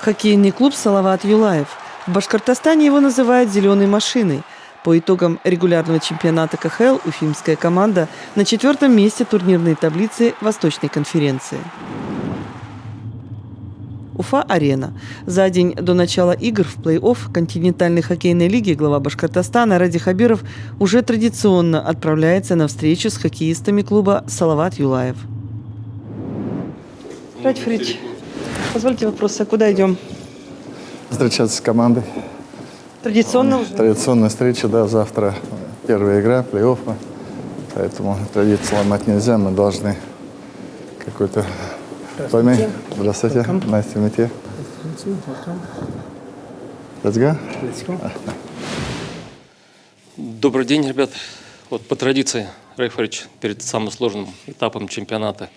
Хоккейный клуб «Салават Юлаев». В Башкортостане его называют «зеленой машиной». По итогам регулярного чемпионата КХЛ уфимская команда на 4-м месте турнирной таблицы Восточной конференции. Уфа-арена. За день до начала игр в плей-офф континентальной хоккейной лиги глава Башкортостана Ради Хабиров уже традиционно отправляется на встречу с хоккеистами клуба «Салават Юлаев». Ради Фрич, позвольте вопрос, а куда идем? Встречаться с командой. Традиционно уже? Традиционная встреча, да, завтра первая игра, плей-оффа. Поэтому традицию ломать нельзя, мы должны какой-то... Здравствуйте. Здравствуйте. Nice to meet you. Let's go. Let's go. Добрый день, ребят. Вот по традиции, реферич перед самым сложным этапом чемпионата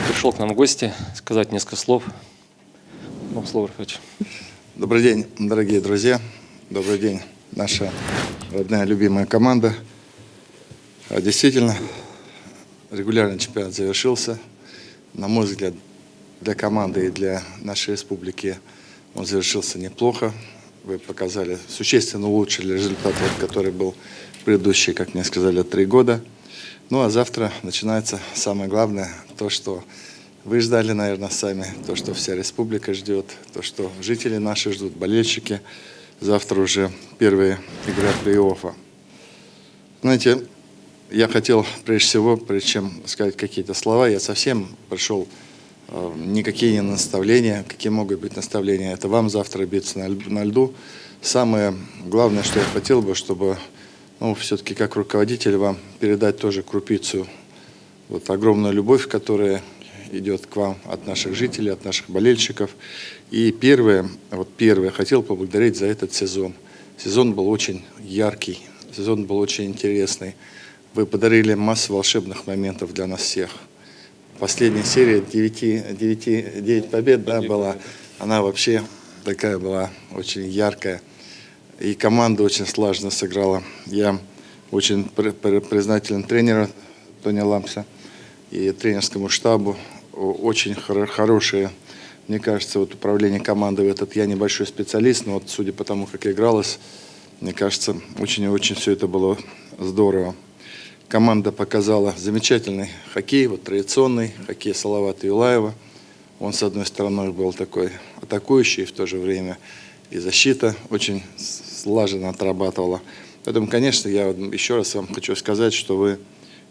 пришел к нам в гости, сказать несколько слов. Вам слово, реферич. Добрый день, дорогие друзья. Добрый день, наша родная, любимая команда. Действительно, регулярный чемпионат завершился. На мой взгляд, для команды и для нашей республики он завершился неплохо. Вы показали, существенно улучшили результат, который был предыдущий, как мне сказали, 3 года. Ну а завтра начинается самое главное, то, что вы ждали, наверное, сами, то, что вся республика ждет, то, что жители наши ждут, болельщики. Завтра уже первая игра плей-оффа. Знаете, я хотел, прежде всего, прежде чем сказать какие-то слова, я совсем пришел, никакие не наставления, какие могут быть наставления, это вам завтра биться на льду. Самое главное, что я хотел бы, чтобы, все-таки как руководитель вам передать тоже крупицу, вот огромную любовь, которая идет к вам от наших жителей, от наших болельщиков. И первое, хотел поблагодарить за этот сезон. Сезон был очень яркий, сезон был очень интересный. Вы подарили массу волшебных моментов для нас всех. Последняя серия 9 побед, да, была. Она вообще такая была очень яркая. И команда очень слаженно сыграла. Я очень признателен тренеру Тони Ламса и тренерскому штабу. Очень хорошее, мне кажется, вот управление командой. Я небольшой специалист, но вот судя по тому, как игралось, мне кажется, очень все это было здорово. Команда показала замечательный хоккей, традиционный хоккей Салавата Юлаева. Он, с одной стороны, был такой атакующий, в то же время и защита очень слаженно отрабатывала. Поэтому, конечно, я еще раз вам хочу сказать, что вы,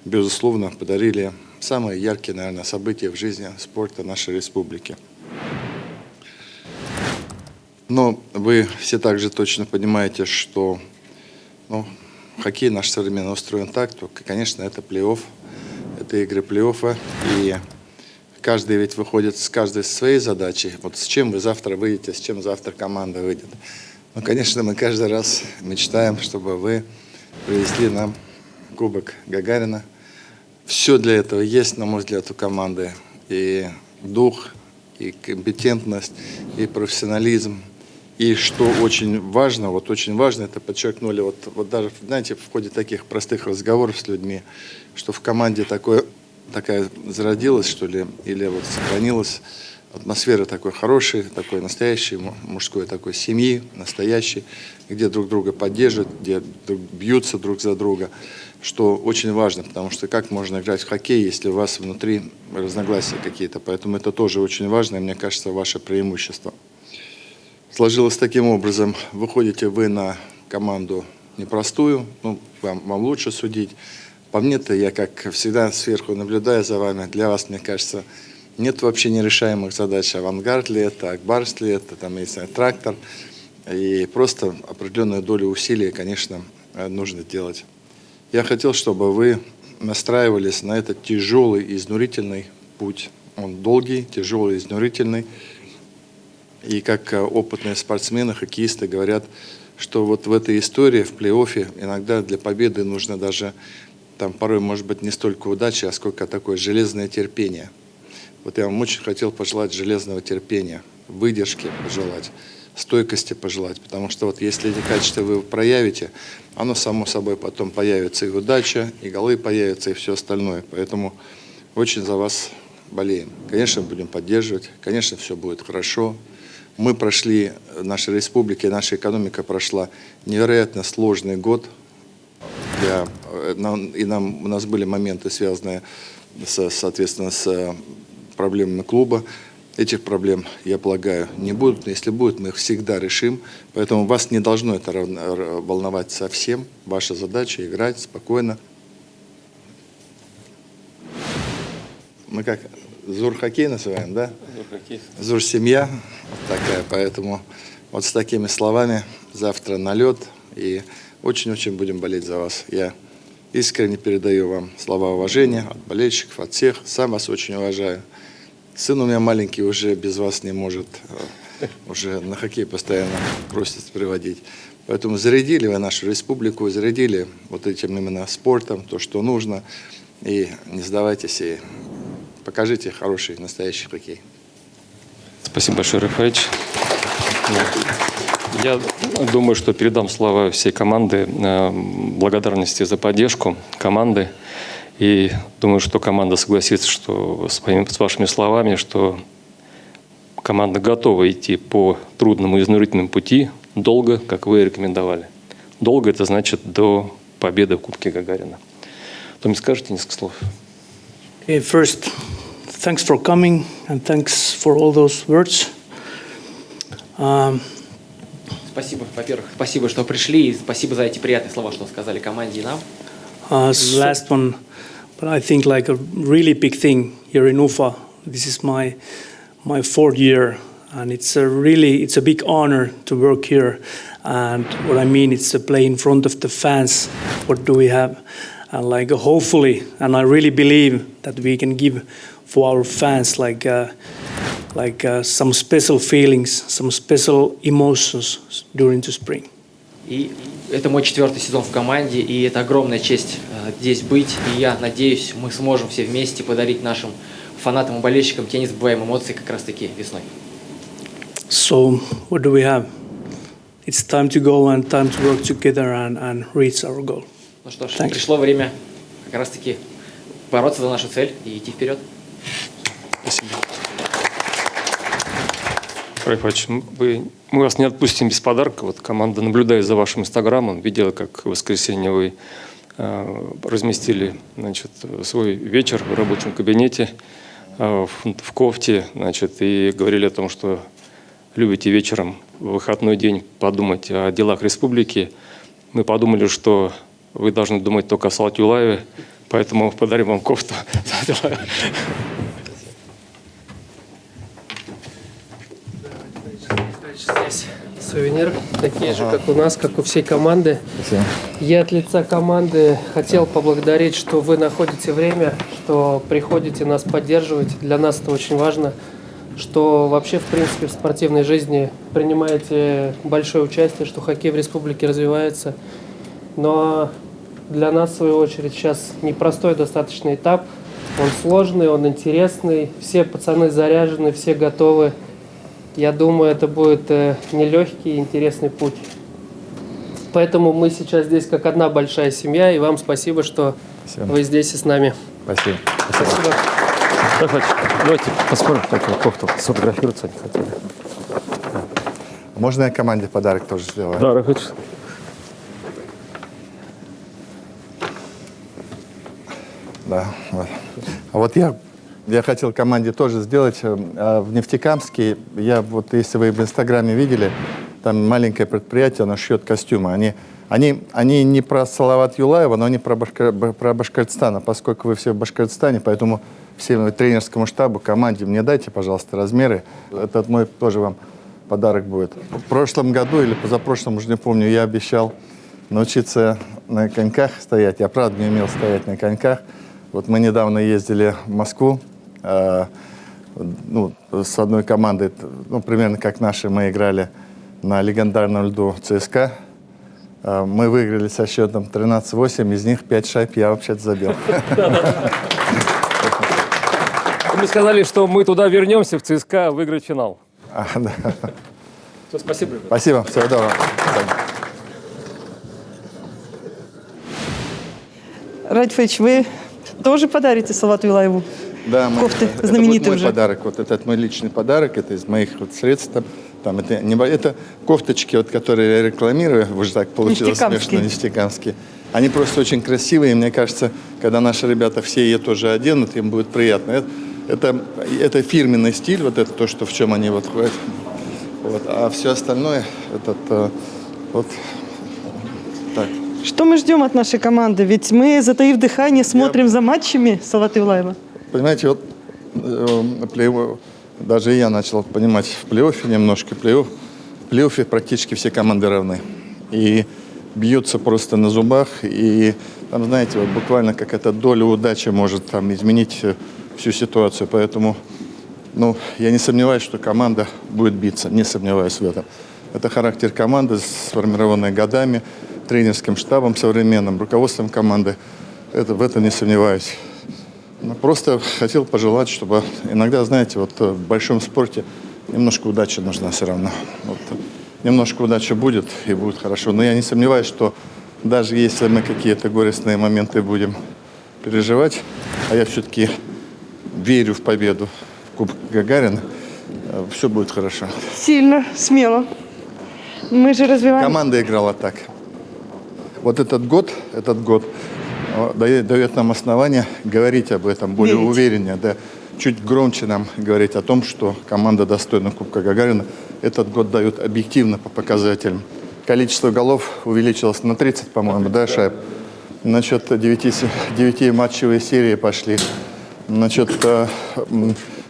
безусловно, подарили самые яркие, наверное, события в жизни спорта нашей республики. Но вы все также точно понимаете, что хоккей наш современный устроен так, то, конечно, это плей-офф, это игры плей-оффа, и каждый ведь выходит с каждой своей задачей. Вот с чем вы завтра выйдете, с чем завтра команда выйдет. Конечно, мы каждый раз мечтаем, чтобы вы привезли нам Кубок Гагарина. Все для этого есть, на мой взгляд, у команды. И дух, и компетентность, и профессионализм. И что очень важно, это подчеркнули, даже, знаете, в ходе таких простых разговоров с людьми, что в команде такая зародилась, что ли, или сохранилась атмосфера такой хорошей, такой настоящей мужской такой семьи, настоящей, где друг друга поддерживают, где бьются друг за друга, что очень важно, потому что как можно играть в хоккей, если у вас внутри разногласия какие-то, поэтому это тоже очень важно, и мне кажется, ваше преимущество. Сложилось таким образом, выходите вы на команду непростую, вам лучше судить. По мне-то, я как всегда сверху наблюдаю за вами, для вас, мне кажется, нет вообще нерешаемых задач. Авангард ли это, Акбарс ли это, трактор. И просто определенную долю усилий, конечно, нужно делать. Я хотел, чтобы вы настраивались на этот тяжелый и изнурительный путь. Он долгий, тяжелый, изнурительный. И как опытные спортсмены, хоккеисты говорят, что в этой истории, в плей-оффе, иногда для победы нужно даже, порой, может быть, не столько удачи, а сколько такое железное терпение. Я вам очень хотел пожелать железного терпения, выдержки пожелать, стойкости пожелать, потому что если эти качества вы проявите, оно само собой потом появится и удача, и голы появятся, и все остальное. Поэтому очень за вас болеем. Конечно, будем поддерживать, конечно, все будет хорошо. Мы прошли, наша республика и наша экономика прошла невероятно сложный год. У нас были моменты, связанные, соответственно, с проблемами клуба. Этих проблем, я полагаю, не будут. Но если будет, мы их всегда решим. Поэтому вас не должно это волновать совсем. Ваша задача — играть спокойно. Мы как Зур-хоккей называем, да? Зур-хоккей. Зур-семья такая. Поэтому вот с такими словами завтра на лед. И очень-очень будем болеть за вас. Я искренне передаю вам слова уважения от болельщиков, от всех. Сам вас очень уважаю. Сын у меня маленький уже без вас не может. Уже на хоккей постоянно просит приводить. Поэтому зарядили вы нашу республику, зарядили вот этим именно спортом, то, что нужно. И не сдавайтесь, и покажите хороший, настоящий хоккей. Спасибо большое, Райфович. Я думаю, что передам слова всей команды благодарности за поддержку команды. И думаю, что команда согласится, что с вашими словами, что команда готова идти по трудному и изнурительному пути долго, как вы и рекомендовали. Долго — это значит до победы в Кубке Гагарина. Томи, скажите несколько слов? Okay, first, thanks for coming and thanks for all those words. Спасибо, во-первых, спасибо, что пришли, и спасибо за эти приятные слова, что сказали команде и нам. Last one, but I think like a really big thing here in Ufa. This is my fourth year, and it's a big honor to work here. And what I mean, it's to play in front of the fans. What do we have? And like hopefully, and I really believe that we can give for our fans some special feelings, some special emotions during the spring. И это мой 4-й сезон в команде, и это огромная честь здесь быть. И я надеюсь, мы сможем все вместе подарить нашим фанатам и болельщикам те незабываемые эмоции как раз-таки весной. So, what do we have? It's time to go and time to work together and reach our goal. Ну что ж, Thanks. пришло время как раз-таки бороться за нашу цель и идти вперед. Спасибо. Райфович, мы вас не отпустим без подарка. Вот команда наблюдает за вашим инстаграмом, видела, как в воскресенье вы разместили, значит, свой вечер в рабочем кабинете в кофте, значит, и говорили о том, что любите вечером в выходной день подумать о делах республики. Мы подумали, что вы должны думать только о Салавате Юлаеве, поэтому подарим вам кофту. Здесь сувенир, такие же, как у нас, как у всей команды. Спасибо. Я от лица команды хотел поблагодарить, что вы находите время, что приходите нас поддерживать. Для нас это очень важно, что вообще, в принципе, в спортивной жизни принимаете большое участие, что хоккей в республике развивается. Но для нас, в свою очередь, сейчас непростой достаточно этап. Он сложный, он интересный. Все пацаны заряжены, все готовы. Я думаю, это будет нелегкий и интересный путь. Поэтому мы сейчас здесь как одна большая семья, и вам спасибо, что вы здесь и с нами. Спасибо. Спасибо. Давайте посмотрим, такую кофту сфотографироваться они хотели. Можно я команде подарок тоже сделаю? Да, Райфович. Да. Вот. А вот я хотел команде тоже сделать в Нефтекамске. Вот если вы в Инстаграме видели, там маленькое предприятие, оно шьет костюмы. Они не про Салават Юлаева, но они про Башкортостан. А поскольку вы все в Башкортостане, поэтому всему тренерскому штабу, команде, мне дайте, пожалуйста, размеры. Этот мой тоже вам подарок будет. В прошлом году или позапрошлом, уже не помню, я обещал научиться на коньках стоять. Я, правда, не умел стоять на коньках. Вот мы недавно ездили в Москву, с одной командой, примерно как наши, мы играли на легендарном льду ЦСКА. Мы выиграли со счетом 13-8, из них 5 шайб я вообще-то забил. Мы сказали, что мы туда вернемся, в ЦСКА, выиграть финал. Да. Все, спасибо. Спасибо, всего доброго. Райфович, вы тоже подарите Салавату Юлаеву Да, кофты это знаменитые вот мой уже. подарок. Вот этот мой личный подарок. Это из моих вот средств. Там это кофточки, вот, которые я рекламирую. Уже так получилось Нефтекамские. смешно, нефтекамские. Они просто очень красивые. И мне кажется, когда наши ребята все ее тоже оденут, им будет приятно. Это фирменный стиль, вот это то, что в чем они вот ходят. Вот. А все остальное, вот так. Что мы ждем от нашей команды? Ведь мы, затаив дыхание, смотрим за матчами Салавата Юлаева. Понимаете, вот даже я начал понимать в плей-оффе немножко. В плей-оффе практически все команды равны. И бьются просто на зубах. И там, знаете, вот буквально какая-то доля удачи может там изменить всю ситуацию. Поэтому, я не сомневаюсь, что команда будет биться. Не сомневаюсь в этом. Это характер команды, сформированной годами, тренерским штабом современным, руководством команды. В этом не сомневаюсь. Просто хотел пожелать, чтобы иногда, знаете, вот в большом спорте немножко удачи нужна все равно. Вот, немножко удачи будет, и будет хорошо. Но я не сомневаюсь, что даже если мы какие-то горестные моменты будем переживать, а я все-таки верю в победу в Кубке Гагарина, все будет хорошо. Сильно, смело. Мы же развиваем... Команда играла так. Вот этот год дает нам основание говорить об этом более Верить. увереннее, да, чуть громче нам говорить о том, что команда достойна Кубка Гагарина. Этот год дает объективно по показателям. Количество голов увеличилось на 30, по-моему, да, шайб. Насчет 9-матчевые серии пошли. Насчет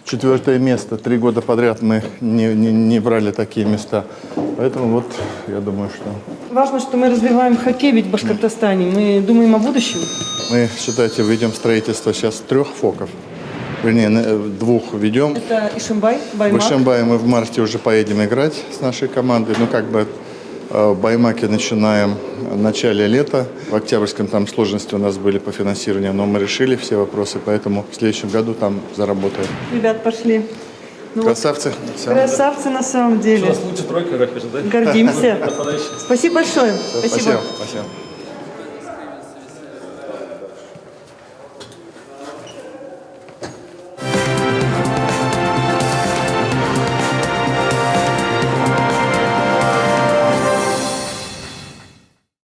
4-е место. 3 года подряд мы не брали такие места. Поэтому вот, я думаю, что... Важно, что мы развиваем хоккей ведь в Башкортостане. Мы думаем о будущем. Мы, считайте, ведем строительство сейчас 3 фоков. Вернее, 2 ведем. Это Ишимбай, В Баймак. Ишимбае мы в марте уже поедем играть с нашей командой. В Баймаке начинаем в начале лета. В Октябрьском там сложности у нас были по финансированию, но мы решили все вопросы, поэтому в следующем году там заработаем. Ребят, пошли. Красавцы. Всё. Красавцы на самом деле. Лучше тройка играть, да? Гордимся. Спасибо большое. Спасибо. Спасибо.